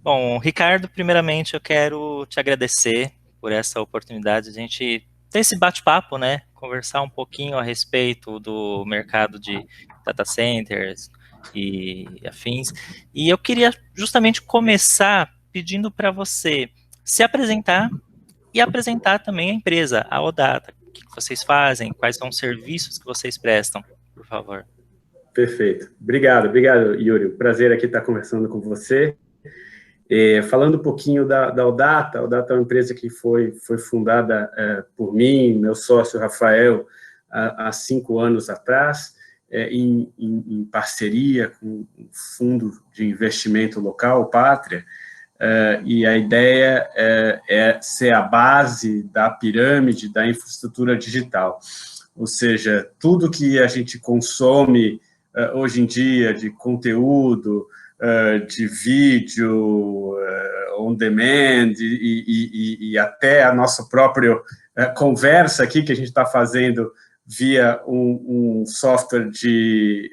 Bom, Ricardo, primeiramente eu quero te agradecer por essa oportunidade de a gente ter esse bate-papo, né? Conversar um pouquinho a respeito do mercado de data centers e afins. E eu queria justamente começar pedindo para você se apresentar e apresentar também a empresa, a Odata. O que vocês fazem, quais são os serviços que vocês prestam, por favor. Perfeito. Obrigado, Yuri. Prazer aqui estar conversando com você. Falando um pouquinho da Odata, a Odata é uma empresa que foi fundada por mim, meu sócio Rafael, há 5 anos atrás, em parceria com um fundo de investimento local, o Pátria, e a ideia é ser a base da pirâmide da infraestrutura digital. Ou seja, tudo que a gente consome hoje em dia de conteúdo, de vídeo, on demand, e até a nossa própria conversa aqui que a gente está fazendo via um software de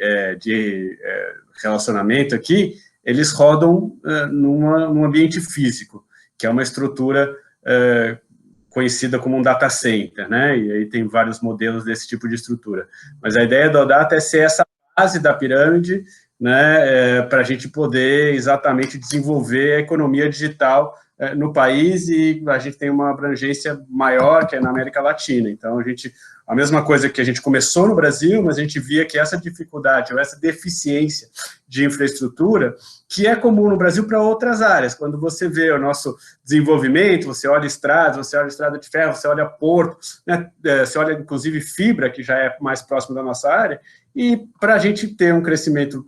relacionamento aqui, eles rodam num ambiente físico, que é uma estrutura conhecida como um data center, né? E aí tem vários modelos desse tipo de estrutura. Mas a ideia do Odata é ser essa base da pirâmide, né, para a gente poder exatamente desenvolver a economia digital no país, e a gente tem uma abrangência maior que é na América Latina. Então, a mesma coisa que a gente começou no Brasil, mas a gente via que essa dificuldade ou essa deficiência de infraestrutura, que é comum no Brasil para outras áreas. Quando você vê o nosso desenvolvimento, você olha estradas, você olha estrada de ferro, você olha porto, né, você olha inclusive fibra, que já é mais próximo da nossa área, e para a gente ter um crescimento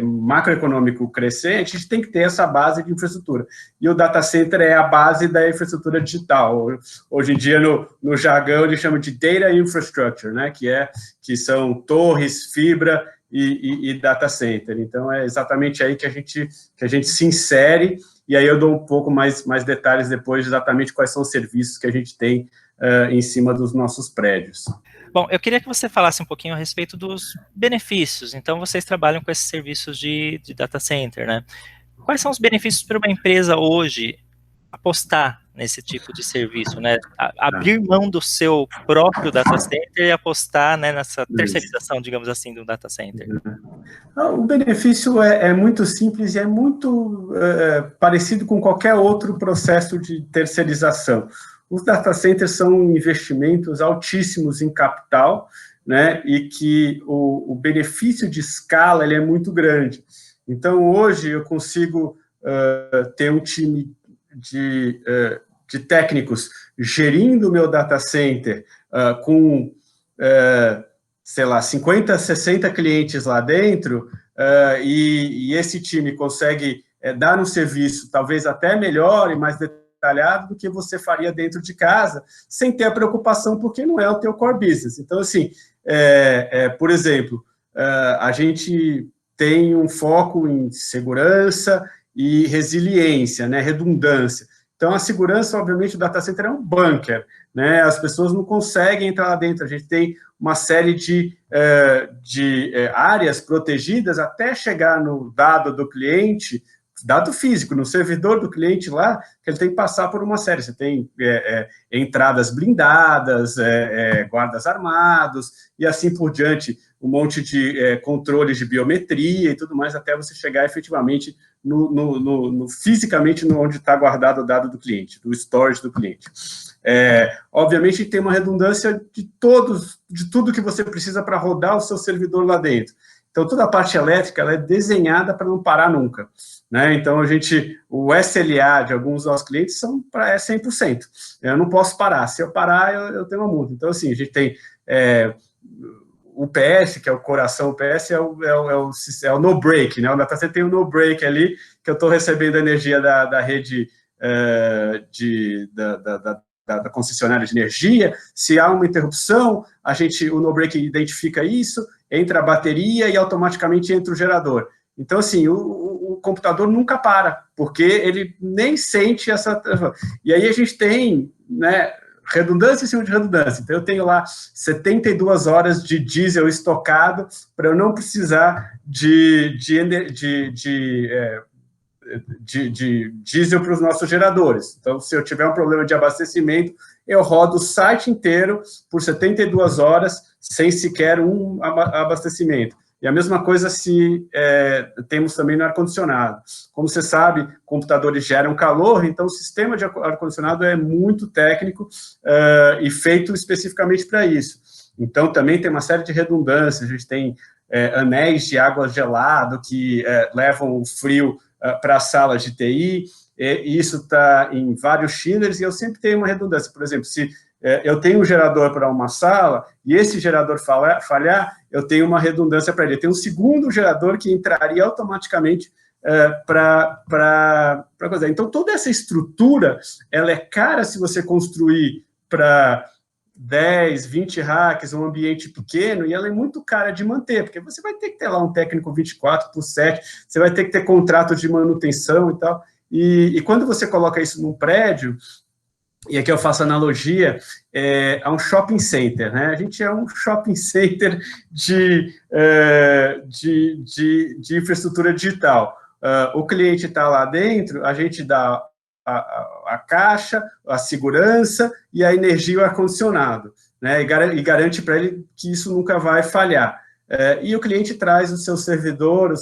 macroeconômico crescente, a gente tem que ter essa base de infraestrutura. E o data center é a base da infraestrutura digital. Hoje em dia, no jargão, eles chamam de data infrastructure, né? Que são torres, fibra e data center. Então, é exatamente aí que a gente se insere, e aí eu dou um pouco mais detalhes depois de exatamente quais são os serviços que a gente tem em cima dos nossos prédios. Bom, eu queria que você falasse um pouquinho a respeito dos benefícios. Então, vocês trabalham com esses serviços de data center, né? Quais são os benefícios para uma empresa hoje apostar nesse tipo de serviço, né? Abrir mão do seu próprio data center e apostar, né, nessa terceirização, digamos assim, do data center. O benefício é muito simples e é muito parecido com qualquer outro processo de terceirização. Os data centers são investimentos altíssimos em capital, né, e que o benefício de escala ele é muito grande. Então, hoje, eu consigo ter um time de técnicos gerindo o meu data center com, sei lá, 50, 60 clientes lá dentro, e esse time consegue dar um serviço talvez até melhor e mais detalhado do que você faria dentro de casa, sem ter a preocupação, porque não é o teu core business. Então, assim, por exemplo, a gente tem um foco em segurança e resiliência, né, redundância. Então, a segurança, obviamente, o data center é um bunker, né, as pessoas não conseguem entrar lá dentro, a gente tem uma série de áreas protegidas até chegar no dado do cliente, dado físico, no servidor do cliente lá, que ele tem que passar por uma série. Você tem entradas blindadas, guardas armados, e assim por diante, um monte de controles de biometria e tudo mais, até você chegar efetivamente fisicamente onde está guardado o dado do cliente, do storage do cliente. Obviamente, tem uma redundância de tudo que você precisa para rodar o seu servidor lá dentro. Então, toda a parte elétrica ela é desenhada para não parar nunca, né? Então, o SLA de alguns dos nossos clientes são para 100%. Eu não posso parar. Se eu parar, eu tenho uma multa. Então, assim, a gente tem o UPS, que é o coração, o UPS é o no-break, né? O data center tem o no-break ali, que eu estou recebendo energia da rede da concessionária de energia. Se há uma interrupção, o no-break identifica isso, entra a bateria e automaticamente entra o gerador. Então, assim, o computador nunca para, porque ele nem sente essa... E aí a gente tem, né, redundância em cima de redundância. Então, eu tenho lá 72 horas de diesel estocado para eu não precisar de diesel para os nossos geradores. Então, se eu tiver um problema de abastecimento, eu rodo o site inteiro por 72 horas, sem sequer um abastecimento. E a mesma coisa se temos também no ar-condicionado. Como você sabe, computadores geram calor, então o sistema de ar-condicionado é muito técnico e feito especificamente para isso. Então, também tem uma série de redundâncias, a gente tem anéis de água gelado que levam o frio para as salas de TI, e isso está em vários chillers, e eu sempre tenho uma redundância. Por exemplo, se eu tenho um gerador para uma sala, e esse gerador falhar, eu tenho uma redundância para ele. Eu tenho um segundo gerador que entraria automaticamente para coisa. Então, toda essa estrutura, ela é cara se você construir para 10, 20 racks, um ambiente pequeno, e ela é muito cara de manter, porque você vai ter que ter lá um técnico 24/7, você vai ter que ter contrato de manutenção e tal, e quando você coloca isso num prédio, e aqui eu faço analogia a um shopping center, né? A gente é um shopping center de infraestrutura digital. O cliente está lá dentro, a gente dá a caixa, a segurança e a energia e o ar-condicionado, né? E garante para ele que isso nunca vai falhar. E o cliente traz o seu servidor,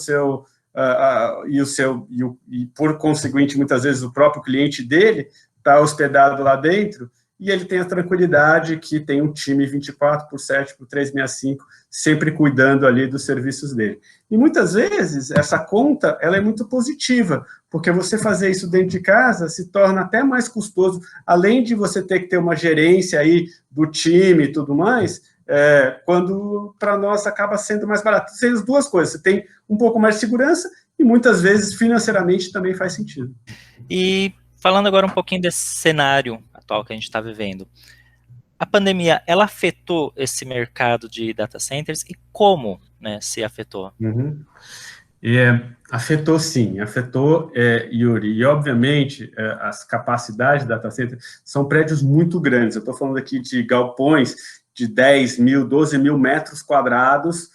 e por conseguinte, muitas vezes, o próprio cliente dele está hospedado lá dentro, e ele tem a tranquilidade que tem um time 24/7, por 365, sempre cuidando ali dos serviços dele. E muitas vezes, essa conta, ela é muito positiva, porque você fazer isso dentro de casa se torna até mais custoso, além de você ter que ter uma gerência aí do time e tudo mais, quando para nós acaba sendo mais barato. Tem as duas coisas, você tem um pouco mais de segurança e muitas vezes financeiramente também faz sentido. E falando agora um pouquinho desse cenário atual que a gente está vivendo, a pandemia, ela afetou esse mercado de data centers e como, né, se afetou? Uhum. Afetou sim, afetou, Yuri, e obviamente as capacidades de data center são prédios muito grandes. Eu estou falando aqui de galpões de 10 mil, 12 mil metros quadrados,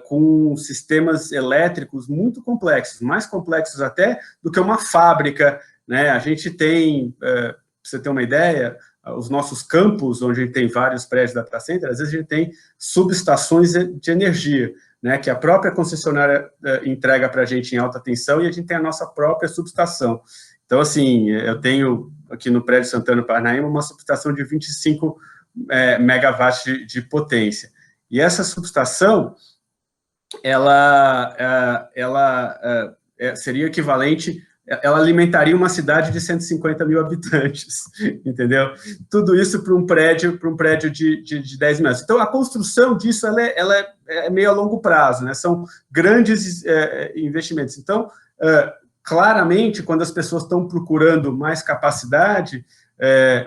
com sistemas elétricos muito complexos, mais complexos até do que uma fábrica, né? A gente tem, para você ter uma ideia, os nossos campos, onde a gente tem vários prédios de data center, às vezes a gente tem subestações de energia, né, que a própria concessionária entrega para a gente em alta tensão, e a gente tem a nossa própria subestação. Então, assim, eu tenho aqui no prédio Santana Parnaíba uma subestação de 25 megawatts de potência. E essa subestação, ela seria equivalente, ela alimentaria uma cidade de 150 mil habitantes, entendeu? Tudo isso para um prédio de 10 mil. Então, a construção disso ela é meio a longo prazo, né? São grandes investimentos. Então, claramente, quando as pessoas estão procurando mais capacidade,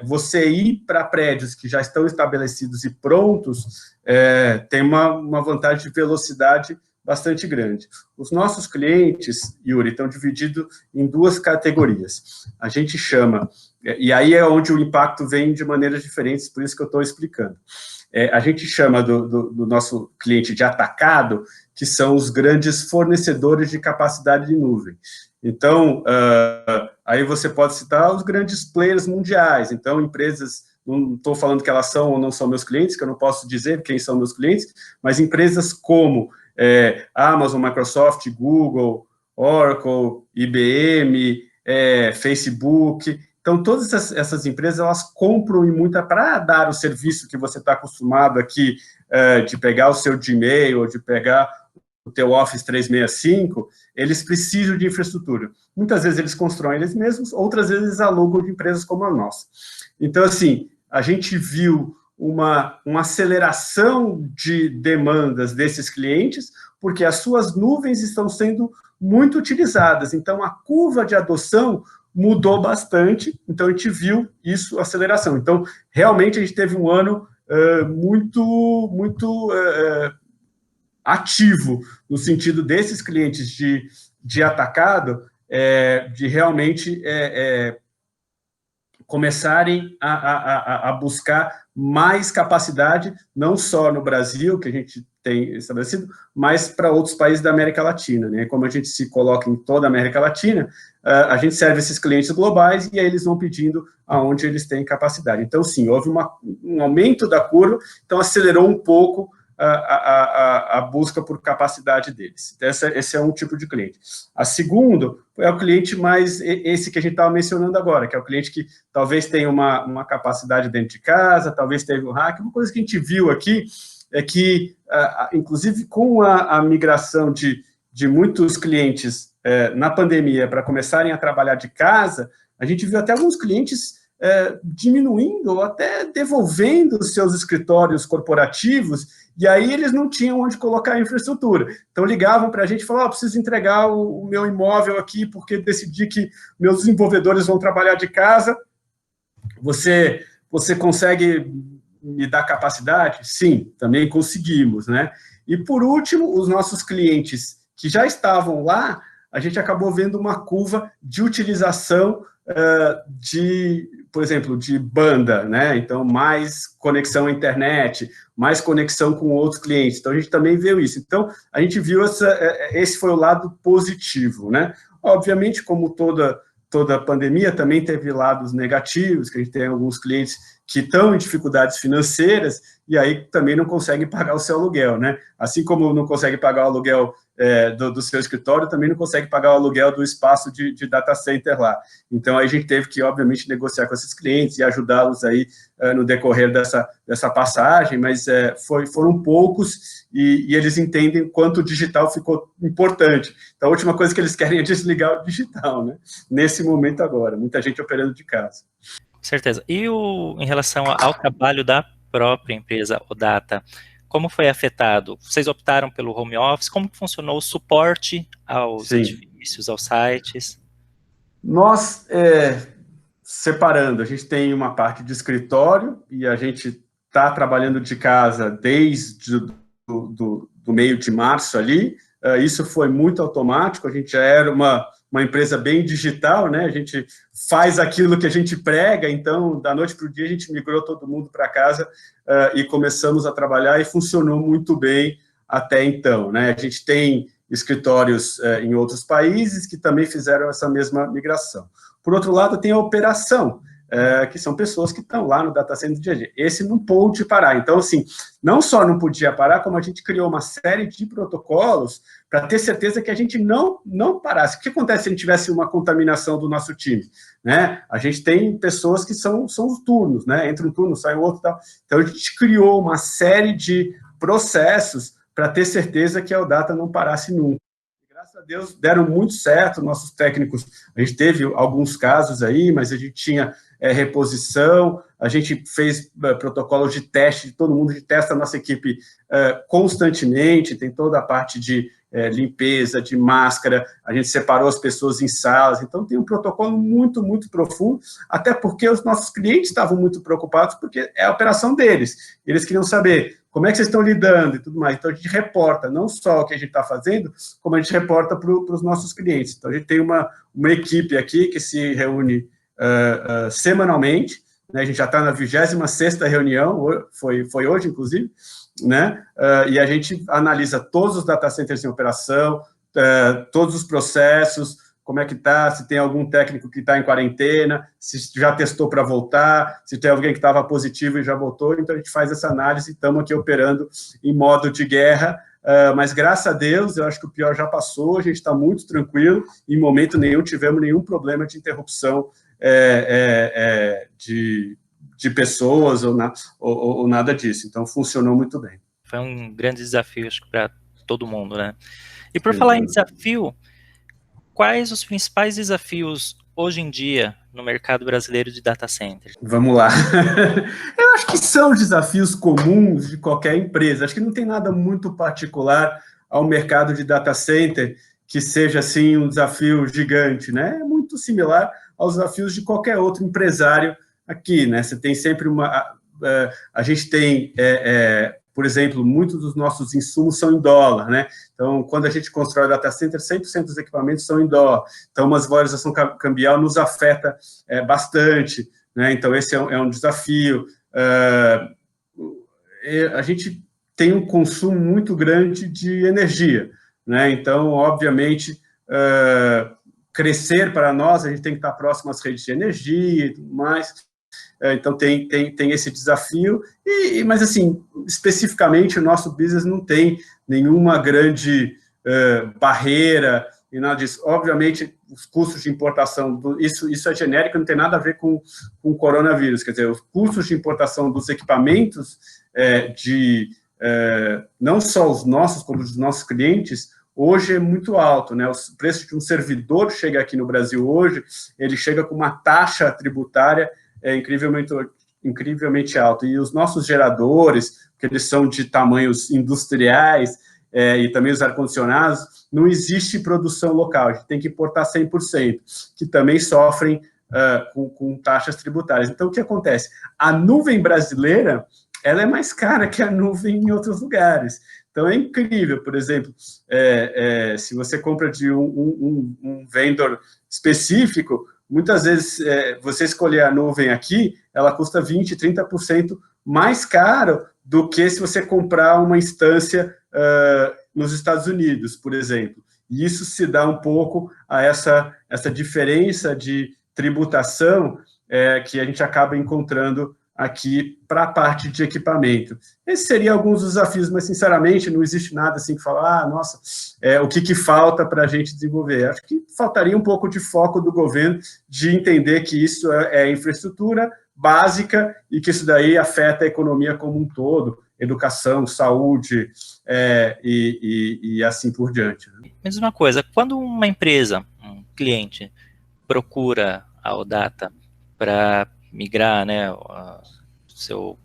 você ir para prédios que já estão estabelecidos e prontos tem uma vantagem de velocidade bastante grande. Os nossos clientes, Yuri, estão divididos em duas categorias. A gente chama, e aí é onde o impacto vem de maneiras diferentes, por isso que eu estou explicando. A gente chama do nosso cliente de atacado, que são os grandes fornecedores de capacidade de nuvem. Então, aí você pode citar os grandes players mundiais, então empresas, não estou falando que elas são ou não são meus clientes, que eu não posso dizer quem são meus clientes, mas empresas como Amazon, Microsoft, Google, Oracle, IBM, Facebook. Então, todas essas empresas, elas compram e muita para dar o serviço que você está acostumado aqui, de pegar o seu Gmail, ou de pegar o teu Office 365, eles precisam de infraestrutura. Muitas vezes eles constroem eles mesmos, outras vezes eles alugam de empresas como a nossa. Então, assim, a gente viu uma aceleração de demandas desses clientes, porque as suas nuvens estão sendo muito utilizadas. Então, a curva de adoção mudou bastante, então a gente viu isso, aceleração. Então, realmente, a gente teve um ano muito ativo, no sentido desses clientes de atacado, de realmente começarem a buscar mais capacidade, não só no Brasil, que a gente tem estabelecido, mas para outros países da América Latina, né? Como a gente se coloca em toda a América Latina, a gente serve esses clientes globais e aí eles vão pedindo aonde eles têm capacidade. Então, sim, houve um aumento da curva, então acelerou um pouco a busca por capacidade deles. Esse é um tipo de cliente. A segundo é o cliente mais, esse que a gente estava mencionando agora, que é o cliente que talvez tenha uma capacidade dentro de casa, talvez teve um hack. Uma coisa que a gente viu aqui é que, inclusive com a migração de muitos clientes na pandemia para começarem a trabalhar de casa, a gente viu até alguns clientes diminuindo ou até devolvendo os seus escritórios corporativos, e aí eles não tinham onde colocar a infraestrutura. Então ligavam para a gente e falavam, preciso entregar o meu imóvel aqui, porque decidi que meus desenvolvedores vão trabalhar de casa, você consegue me dar capacidade? Sim, também conseguimos, né? E por último, os nossos clientes que já estavam lá, a gente acabou vendo uma curva de utilização por exemplo, de banda, né? Então, mais conexão à internet, mais conexão com outros clientes. Então, a gente também viu isso. Então, a gente viu esse foi o lado positivo, né? Obviamente, como toda pandemia, também teve lados negativos, que a gente tem alguns clientes que estão em dificuldades financeiras e aí também não conseguem pagar o seu aluguel, né? Assim como não consegue pagar o aluguel do seu escritório, também não consegue pagar o aluguel do espaço de data center lá. Então, aí a gente teve que, obviamente, negociar com esses clientes e ajudá-los aí no decorrer dessa passagem, mas foram poucos e eles entendem quanto o digital ficou importante. Então, a última coisa que eles querem é desligar o digital, né? Nesse momento agora, muita gente operando de casa. Com certeza. E em relação ao trabalho da própria empresa, o Data, como foi afetado? Vocês optaram pelo home office? Como funcionou o suporte aos edifícios, aos sites? Nós, separando, a gente tem uma parte de escritório e a gente está trabalhando de casa desde do meio de março ali. Isso foi muito automático, a gente já era uma empresa bem digital, né? A gente faz aquilo que a gente prega, então, da noite para o dia, a gente migrou todo mundo para casa e começamos a trabalhar e funcionou muito bem até então, né? A gente tem escritórios em outros países que também fizeram essa mesma migração. Por outro lado, tem a operação, que são pessoas que estão lá no data center do dia a dia. Esse não pôde parar. Então, assim, não só não podia parar, como a gente criou uma série de protocolos para ter certeza que a gente não parasse. O que acontece se a gente tivesse uma contaminação do nosso time? Né? A gente tem pessoas que são os turnos, né? Entra um turno, sai o outro e tal. Então, a gente criou uma série de processos para ter certeza que a Data não parasse nunca. Graças a Deus, deram muito certo, nossos técnicos, a gente teve alguns casos aí, mas a gente tinha reposição, a gente fez protocolos de teste, todo mundo testa a nossa equipe constantemente, tem toda a parte de limpeza, de máscara, a gente separou as pessoas em salas, então tem um protocolo muito, muito profundo, até porque os nossos clientes estavam muito preocupados, porque é a operação deles, eles queriam saber como é que vocês estão lidando e tudo mais. Então, a gente reporta não só o que a gente está fazendo, como a gente reporta para os nossos clientes. Então, a gente tem uma equipe aqui que se reúne semanalmente, né? A gente já está na 26ª reunião, foi hoje, inclusive, né? E a gente analisa todos os data centers em operação, todos os processos, como é que está, se tem algum técnico que está em quarentena, se já testou para voltar, se tem alguém que estava positivo e já voltou, então a gente faz essa análise e estamos aqui operando em modo de guerra, mas graças a Deus, eu acho que o pior já passou, a gente está muito tranquilo, em momento nenhum tivemos nenhum problema de interrupção de pessoas ou nada disso, então funcionou muito bem. Foi um grande desafio, acho que para todo mundo, né? E por falar em desafio, quais os principais desafios hoje em dia no mercado brasileiro de data center? Vamos lá. Eu acho que são desafios comuns de qualquer empresa. Acho que não tem nada muito particular ao mercado de data center que seja, assim, um desafio gigante, né? É muito similar aos desafios de qualquer outro empresário aqui, né? Você tem sempre a gente tem, por exemplo, muitos dos nossos insumos são em dólar, né? Então, quando a gente constrói o data center, 100% dos equipamentos são em dólar. Então, uma valorização cambial nos afeta bastante, né? Então, esse é um desafio. A gente tem um consumo muito grande de energia, né? Então, obviamente, crescer para nós, a gente tem que estar próximo às redes de energia e tudo mais. Então, tem esse desafio, mas, assim, especificamente, o nosso business não tem nenhuma grande barreira e nada disso. Obviamente, os custos de importação, isso é genérico, não tem nada a ver com o coronavírus, quer dizer, os custos de importação dos equipamentos, não só os nossos, como os dos nossos clientes, hoje é muito alto, né? O preço de um servidor chega aqui no Brasil hoje, ele chega com uma taxa tributária incrivelmente alto. E os nossos geradores, que eles são de tamanhos industriais, e também os ar-condicionados, não existe produção local, a gente tem que importar 100%, que também sofrem com taxas tributárias. Então, o que acontece? A nuvem brasileira, ela é mais cara que a nuvem em outros lugares. Então, é incrível, por exemplo, se você compra de um vendor específico, muitas vezes, você escolher a nuvem aqui, ela custa 20%, 30% mais caro do que se você comprar uma instância nos Estados Unidos, por exemplo. E isso se dá um pouco a essa diferença de tributação que a gente acaba encontrando aqui para a parte de equipamento. Esses seriam alguns dos desafios, mas, sinceramente, não existe nada assim que falar, nossa, o que falta para a gente desenvolver? Acho que faltaria um pouco de foco do governo de entender que isso é infraestrutura básica e que isso daí afeta a economia como um todo, educação, saúde e assim por diante. Me diz uma coisa, quando uma empresa, um cliente, procura a ODATA para migrar, né, seu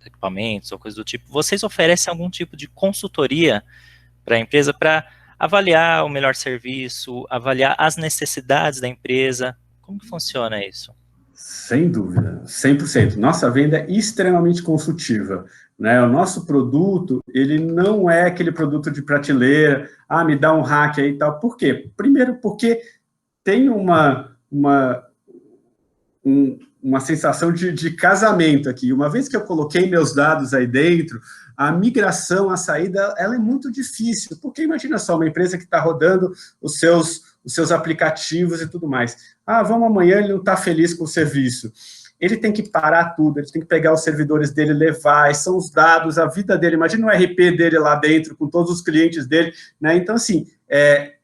equipamentos ou coisa do tipo, vocês oferecem algum tipo de consultoria para a empresa para avaliar o melhor serviço, avaliar as necessidades da empresa? Como que funciona isso? Sem dúvida, 100%. Nossa venda é extremamente consultiva, né? O nosso produto, ele não é aquele produto de prateleira, me dá um hack aí e tal. Por quê? Primeiro, porque tem uma sensação de casamento aqui. Uma vez que eu coloquei meus dados aí dentro, a migração, a saída, ela é muito difícil, porque imagina só, uma empresa que está rodando os seus aplicativos e tudo mais. Vamos amanhã, ele não está feliz com o serviço. Ele tem que parar tudo, ele tem que pegar os servidores dele, levar, são os dados, a vida dele, imagina o RP dele lá dentro, com todos os clientes dele, né? Então, assim,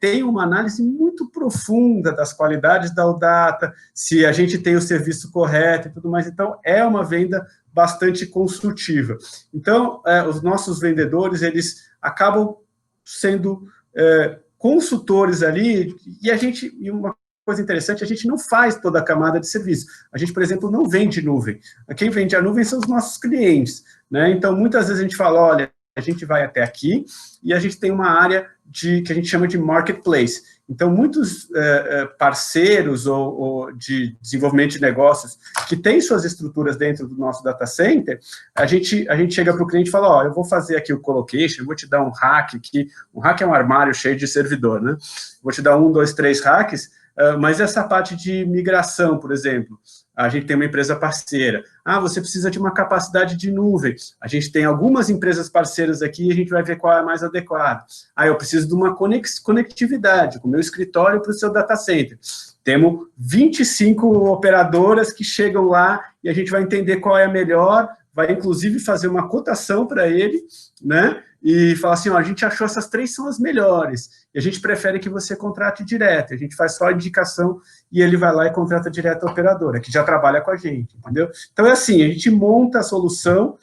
tem uma análise muito profunda das qualidades da ODATA, se a gente tem o serviço correto e tudo mais. Então, é uma venda bastante consultiva. Então, os nossos vendedores, eles acabam sendo consultores ali, e uma coisa interessante, a gente não faz toda a camada de serviço. A gente, por exemplo, não vende nuvem. Quem vende a nuvem são os nossos clientes, né? Então, muitas vezes a gente fala, olha, a gente vai até aqui e a gente tem uma área que a gente chama de marketplace. Então, muitos parceiros ou de desenvolvimento de negócios que têm suas estruturas dentro do nosso data center, a gente chega para o cliente e fala, eu vou fazer aqui o colocation, eu vou te dar um rack aqui, um rack é um armário cheio de servidor, né? Vou te dar 1, 2, 3 racks, mas essa parte de migração, por exemplo, a gente tem uma empresa parceira. Você precisa de uma capacidade de nuvem. A gente tem algumas empresas parceiras aqui e a gente vai ver qual é a mais adequada. Eu preciso de uma conectividade com o meu escritório para o seu data center. Temos 25 operadoras que chegam lá e a gente vai entender qual é a melhor, vai inclusive fazer uma cotação para ele, né? E falar assim, a gente achou essas 3 são as melhores, e a gente prefere que você contrate direto, a gente faz só a indicação e ele vai lá e contrata direto a operadora, que já trabalha com a gente, entendeu? Então, é assim, a gente monta a solução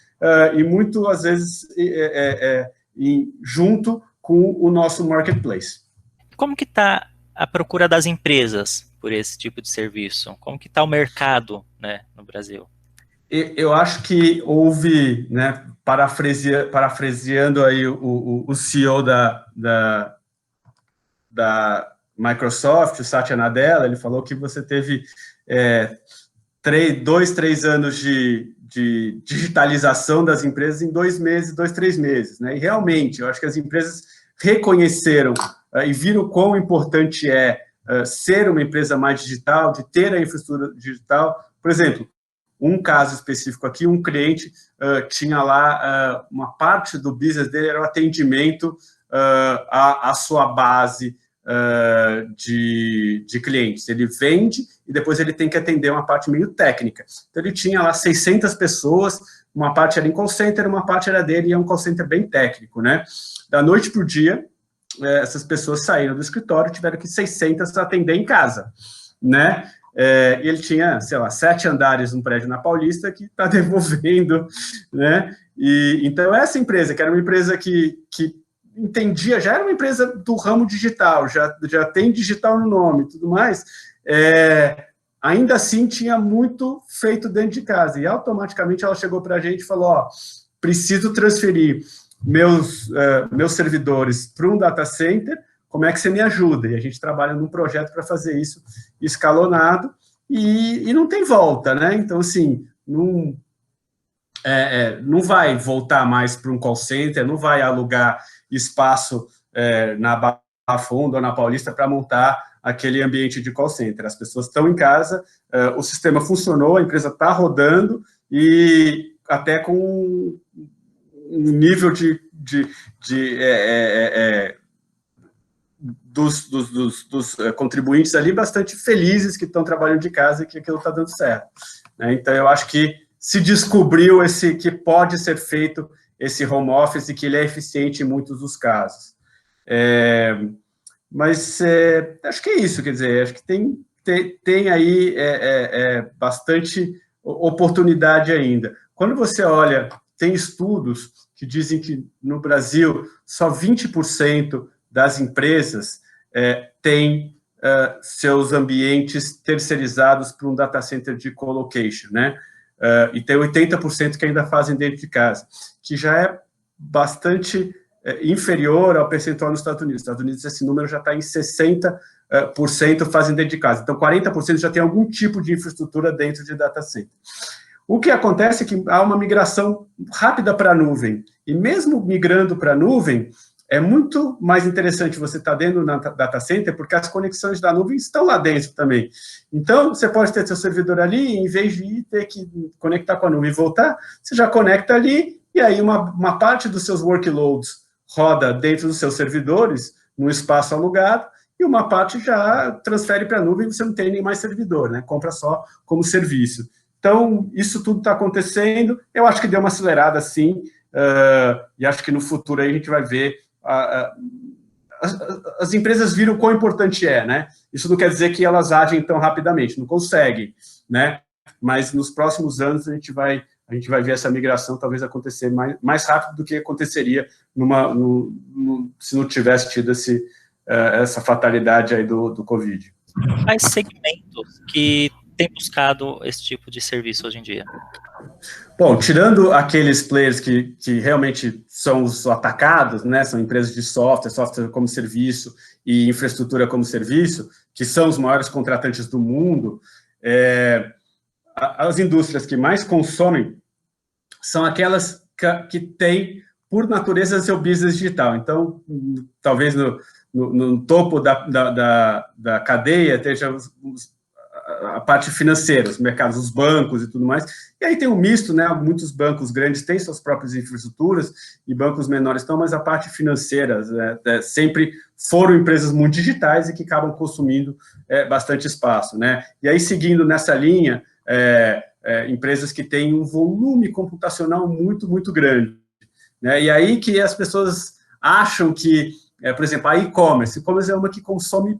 e muito, às vezes, junto com o nosso marketplace. Como que está a procura das empresas por esse tipo de serviço? Como que está o mercado, né, no Brasil? Eu acho que houve, né, parafraseando aí o CEO da Microsoft, o Satya Nadella, ele falou que você teve 2, 3 anos de digitalização das empresas em 2 meses, 2, 3 meses, né? E realmente, eu acho que as empresas reconheceram e viram quão importante é ser uma empresa mais digital, de ter a infraestrutura digital. Por exemplo, um caso específico aqui, um cliente tinha lá uma parte do business dele era o atendimento à sua base de clientes. Ele vende e depois ele tem que atender uma parte meio técnica. Então, ele tinha lá 600 pessoas, uma parte era em call center, uma parte era dele, e é um call center bem técnico, né? Da noite para o dia, essas pessoas saíram do escritório e tiveram que 600 atender em casa, né? E ele tinha, sei lá, 7 andares num prédio na Paulista que está devolvendo, né? E então, essa empresa, que era uma empresa que entendia, já era uma empresa do ramo digital, já tem digital no nome e tudo mais, ainda assim tinha muito feito dentro de casa, e automaticamente ela chegou para a gente e falou, ó, preciso transferir meus servidores para um data center, como é que você me ajuda? E a gente trabalha num projeto para fazer isso escalonado, e não tem volta, né? Então, assim, não vai voltar mais para um call center, não vai alugar espaço na Barra Funda ou na Paulista para montar aquele ambiente de call center. As pessoas estão em casa, o sistema funcionou, a empresa está rodando, e até com um nível dos contribuintes ali bastante felizes que estão trabalhando de casa e que aquilo está dando certo, né? Então, eu acho que se descobriu que pode ser feito esse home office e que ele é eficiente em muitos dos casos. Mas acho que é isso, quer dizer, acho que tem aí bastante oportunidade ainda. Quando você olha, tem estudos que dizem que no Brasil só 20% das empresas têm seus ambientes terceirizados para um data center de colocation, né? E tem 80% que ainda fazem dentro de casa, que já é bastante inferior ao percentual nos Estados Unidos. Nos Estados Unidos, esse número já está em 60% fazem dentro de casa. Então, 40% já tem algum tipo de infraestrutura dentro de data center. O que acontece é que há uma migração rápida para a nuvem, e mesmo migrando para a nuvem, é muito mais interessante você estar dentro do data center, porque as conexões da nuvem estão lá dentro também. Então, você pode ter seu servidor ali, e em vez de ter que conectar com a nuvem e voltar, você já conecta ali, e aí uma parte dos seus workloads roda dentro dos seus servidores, no espaço alugado, e uma parte já transfere para a nuvem, e você não tem nem mais servidor, né? Compra só como serviço. Então, isso tudo está acontecendo, eu acho que deu uma acelerada, sim, e acho que no futuro aí a gente vai ver as empresas viram quão importante né? Isso não quer dizer que elas agem tão rapidamente, não conseguem, né? Mas nos próximos anos a gente vai ver essa migração talvez acontecer mais rápido do que aconteceria se não tivesse tido essa fatalidade aí do Covid. Quais segmentos que tem buscado esse tipo de serviço hoje em dia? Bom, tirando aqueles players que realmente são os atacados, né, são empresas de software como serviço e infraestrutura como serviço, que são os maiores contratantes do mundo, as indústrias que mais consomem são aquelas que têm, por natureza, seu business digital. Então, talvez no topo da cadeia esteja a parte financeira, os mercados, os bancos e tudo mais, e aí tem um misto, né, muitos bancos grandes têm suas próprias infraestruturas, e bancos menores estão, mas a parte financeira sempre foram empresas muito digitais e que acabam consumindo bastante espaço, né, e aí seguindo nessa linha, empresas que têm um volume computacional muito, muito grande, né, e aí que as pessoas acham que, por exemplo, a e-commerce é uma que consome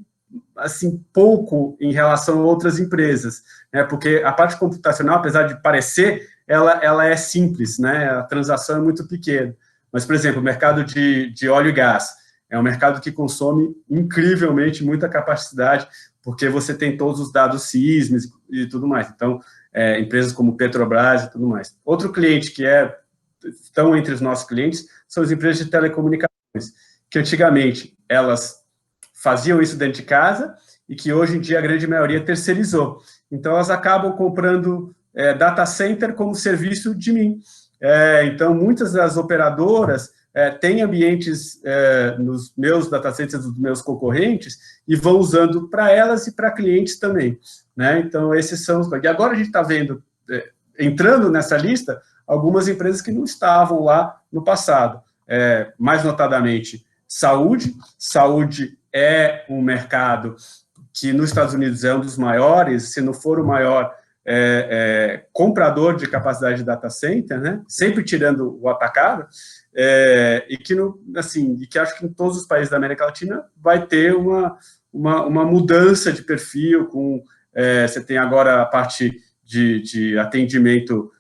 assim, pouco em relação a outras empresas, né? Porque a parte computacional, apesar de parecer, ela é simples, né? A transação é muito pequena. Mas, por exemplo, o mercado de óleo e gás é um mercado que consome incrivelmente muita capacidade, porque você tem todos os dados sísmicos e tudo mais. Então, empresas como Petrobras e tudo mais. Outro cliente que estão entre os nossos clientes são as empresas de telecomunicações, que antigamente elas faziam isso dentro de casa e que hoje em dia a grande maioria terceirizou. Então, elas acabam comprando data center como serviço de mim. Então, muitas das operadoras têm ambientes nos meus data centers, dos meus concorrentes, e vão usando para elas e para clientes também, né? Então, esses são os... E agora a gente está vendo entrando nessa lista algumas empresas que não estavam lá no passado. Mais notadamente, saúde. Saúde é um mercado que nos Estados Unidos é um dos maiores, se não for o maior comprador de capacidade de data center, né? Sempre tirando o atacado, e que acho que em todos os países da América Latina vai ter uma mudança de perfil, você tem agora a parte de atendimento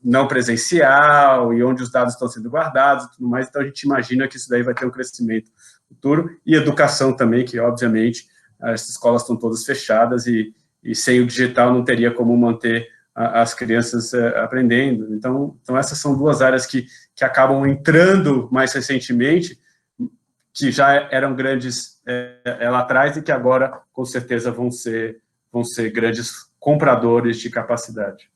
não presencial, e onde os dados estão sendo guardados e tudo mais, então a gente imagina que isso daí vai ter um crescimento futuro, e educação também, que obviamente as escolas estão todas fechadas, e sem o digital não teria como manter as crianças aprendendo. Então essas são duas áreas que acabam entrando mais recentemente, que já eram grandes lá atrás, e que agora, com certeza, vão ser grandes compradores de capacidade.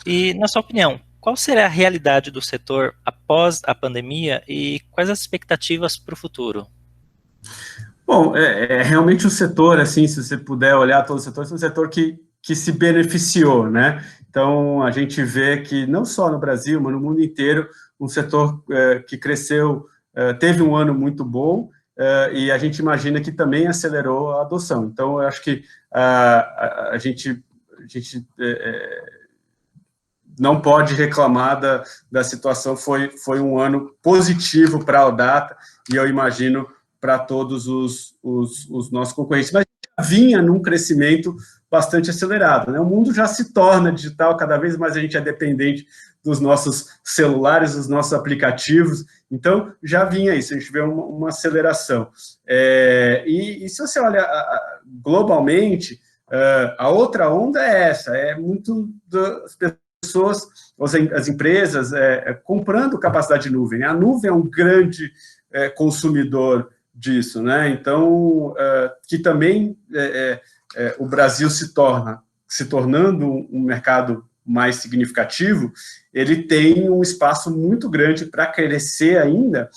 E, na sua opinião, qual será a realidade do setor após a pandemia e quais as expectativas para o futuro? Bom, realmente o setor, assim, se você puder olhar todo o setor, é um setor que se beneficiou, né? Então, a gente vê que, não só no Brasil, mas no mundo inteiro, um setor que cresceu, teve um ano muito bom, e a gente imagina que também acelerou a adoção. Então, eu acho que a gente não pode reclamar da situação, foi um ano positivo para a ODATA, e eu imagino para todos os nossos concorrentes, mas já vinha num crescimento bastante acelerado, né? O mundo já se torna digital, cada vez mais a gente é dependente dos nossos celulares, dos nossos aplicativos, então já vinha isso, a gente vê uma aceleração. E se você olha globalmente, a outra onda é essa, muito das pessoas, as empresas comprando capacidade de nuvem, né? A nuvem é um grande consumidor disso, né? Então, que também o Brasil se tornando um mercado mais significativo, ele tem um espaço muito grande para crescer ainda,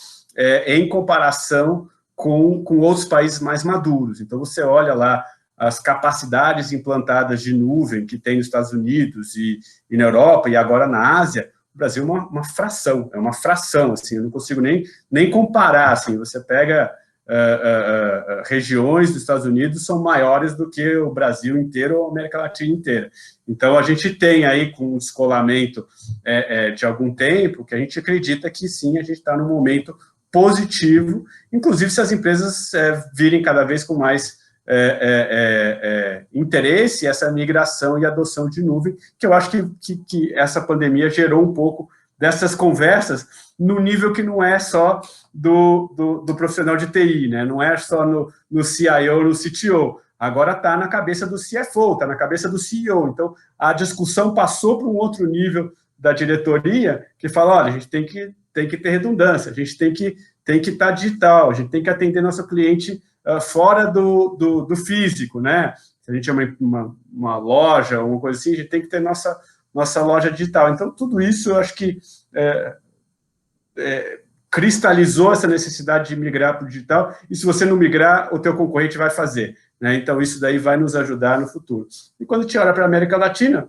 em comparação com outros países mais maduros. Então, você olha lá as capacidades implantadas de nuvem que tem nos Estados Unidos e na Europa, e agora na Ásia, o Brasil é uma fração, assim, eu não consigo nem comparar, assim, você pega regiões dos Estados Unidos são maiores do que o Brasil inteiro ou a América Latina inteira. Então, a gente tem aí, com um descolamento de algum tempo, que a gente acredita que sim, a gente está num momento positivo, inclusive se as empresas virem cada vez com mais interesse, essa migração e adoção de nuvem, que eu acho que essa pandemia gerou um pouco dessas conversas no nível que não é só do profissional de TI, né? Não é só no CIO, no CTO, agora está na cabeça do CFO, está na cabeça do CEO, então a discussão passou para um outro nível da diretoria, que fala, olha, a gente tem que ter redundância, a gente tem que estar digital, a gente tem que atender nosso cliente fora do físico, né? Se a gente é uma loja, uma coisa assim, a gente tem que ter nossa loja digital. Então, tudo isso eu acho que cristalizou essa necessidade de migrar para o digital, e se você não migrar, o teu concorrente vai fazer, né? Então, isso daí vai nos ajudar no futuro. E quando a gente olha para a América Latina,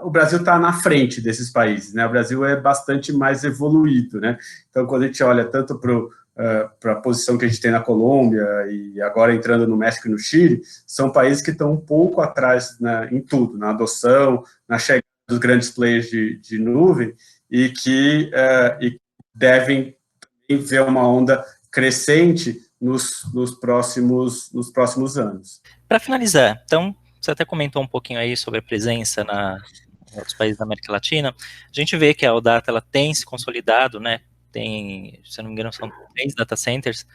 o Brasil está na frente desses países, né? O Brasil é bastante mais evoluído, né? Então, quando a gente olha tanto para a posição que a gente tem na Colômbia e agora entrando no México e no Chile, são países que estão um pouco atrás, né, em tudo, na adoção, na chegada dos grandes players de nuvem, e que devem ver uma onda crescente nos próximos anos. Para finalizar, então, você até comentou um pouquinho aí sobre a presença em outros países da América Latina. A gente vê que a ODATA ela tem se consolidado, né? Tem, se eu não me engano, são 3 data centers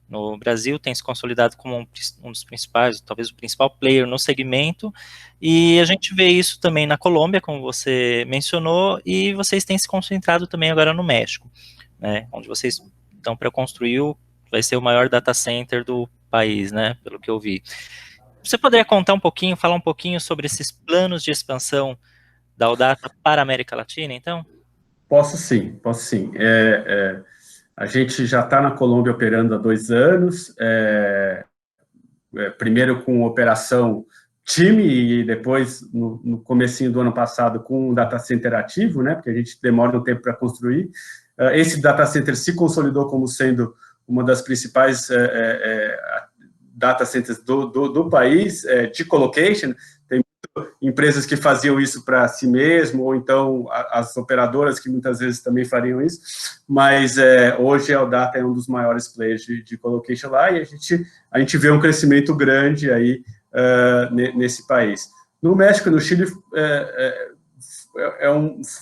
no Brasil, tem se consolidado como um dos principais, talvez o principal player no segmento, e a gente vê isso também na Colômbia, como você mencionou, e vocês têm se concentrado também agora no México, né? Onde vocês estão para construir vai ser o maior data center do país, né? Pelo que eu vi. Você poderia contar um pouquinho, falar um pouquinho sobre esses planos de expansão da ODATA para a América Latina, então? Posso sim. A gente já está na Colômbia operando há 2 anos, primeiro com operação time, e depois, no comecinho do ano passado, com um data center ativo, né, porque a gente demora um tempo para construir. Esse data center se consolidou como sendo uma das principais data centers do país, de colocation. Tem empresas que faziam isso para si mesmo, ou então as operadoras que muitas vezes também fariam isso, mas hoje a Aldata é um dos maiores players de colocation lá, e a gente vê um crescimento grande aí nesse país. No México e no Chile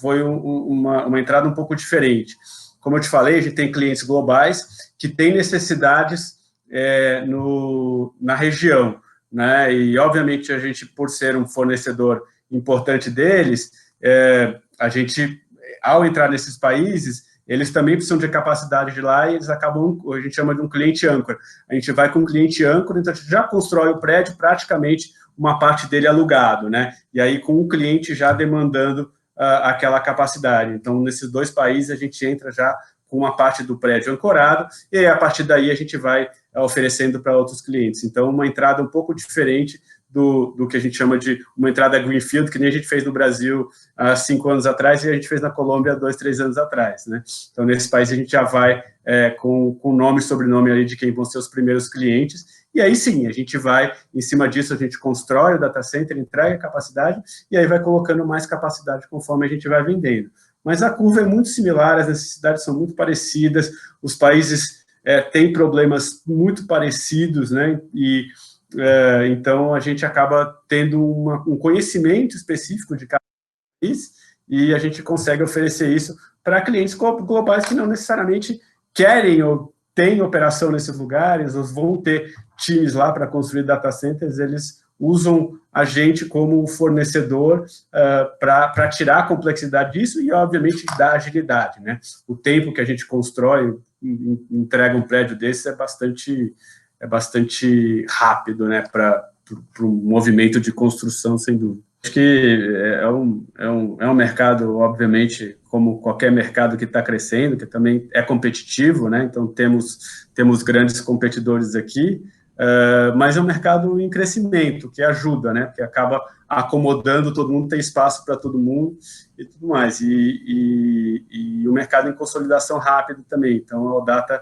foi uma entrada um pouco diferente. Como eu te falei, a gente tem clientes globais que têm necessidades na região, né? E, obviamente, a gente, por ser um fornecedor importante deles, a gente, ao entrar nesses países, eles também precisam de capacidade de lá e eles acabam, a gente chama de um cliente âncora. A gente vai com um cliente âncora, então a gente já constrói o prédio, praticamente uma parte dele alugado, né? E aí com o cliente já demandando aquela capacidade. Então, nesses dois países, a gente entra já com uma parte do prédio ancorado, e aí, a partir daí a gente vai oferecendo para outros clientes. Então, uma entrada um pouco diferente do que a gente chama de uma entrada greenfield, que nem a gente fez no Brasil há 5 anos atrás e a gente fez na Colômbia há 2, 3 anos atrás, né? Então, nesse país a gente já vai com nome e sobrenome ali de quem vão ser os primeiros clientes, e aí sim, a gente vai, em cima disso, a gente constrói o data center, entrega a capacidade, e aí vai colocando mais capacidade conforme a gente vai vendendo. Mas a curva é muito similar, as necessidades são muito parecidas, os países têm problemas muito parecidos, né? E então a gente acaba tendo um conhecimento específico de cada país e a gente consegue oferecer isso para clientes globais que não necessariamente querem ou têm operação nesses lugares, ou vão ter times lá para construir data centers, eles usam a gente como fornecedor para tirar a complexidade disso e, obviamente, dar agilidade, né? O tempo que a gente constrói, entrega um prédio desse é bastante rápido, né, para o movimento de construção, sem dúvida. Acho que é um mercado, obviamente, como qualquer mercado que está crescendo, que também é competitivo, né? Então temos grandes competidores aqui, mas é um mercado em crescimento, que ajuda, né? Que acaba acomodando todo mundo, tem espaço para todo mundo e tudo mais. E o mercado em consolidação rápida também. Então, a Aldata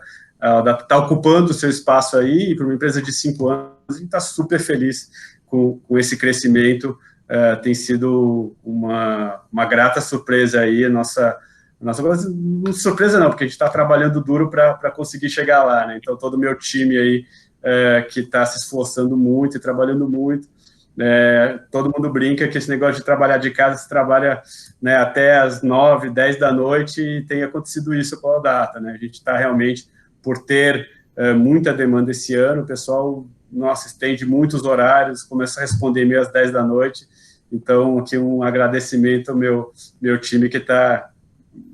está ocupando o seu espaço aí, e para uma empresa de 5 anos, a gente está super feliz com esse crescimento. Tem sido uma grata surpresa aí, nossa não surpresa não, porque a gente está trabalhando duro para conseguir chegar lá, né? Então, todo o meu time aí, que está se esforçando muito e trabalhando muito, todo mundo brinca que esse negócio de trabalhar de casa, se trabalha, né, até as 9, 10 da noite, e tem acontecido isso com a Aldata, né? A gente está realmente, por ter muita demanda esse ano, o pessoal, nossa, estende muitos horários, começa a responder e-mail às 10 da noite, então aqui um agradecimento ao meu time que está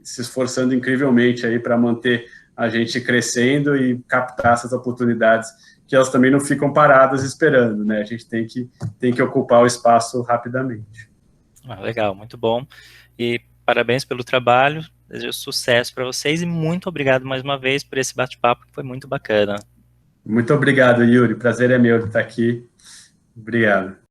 se esforçando incrivelmente aí para manter a gente crescendo e captar essas oportunidades, que elas também não ficam paradas esperando, né? A gente tem que ocupar o espaço rapidamente. Legal, muito bom. E parabéns pelo trabalho, desejo sucesso para vocês e muito obrigado mais uma vez por esse bate-papo, que foi muito bacana. Muito obrigado, Yuri. Prazer é meu de estar aqui. Obrigado.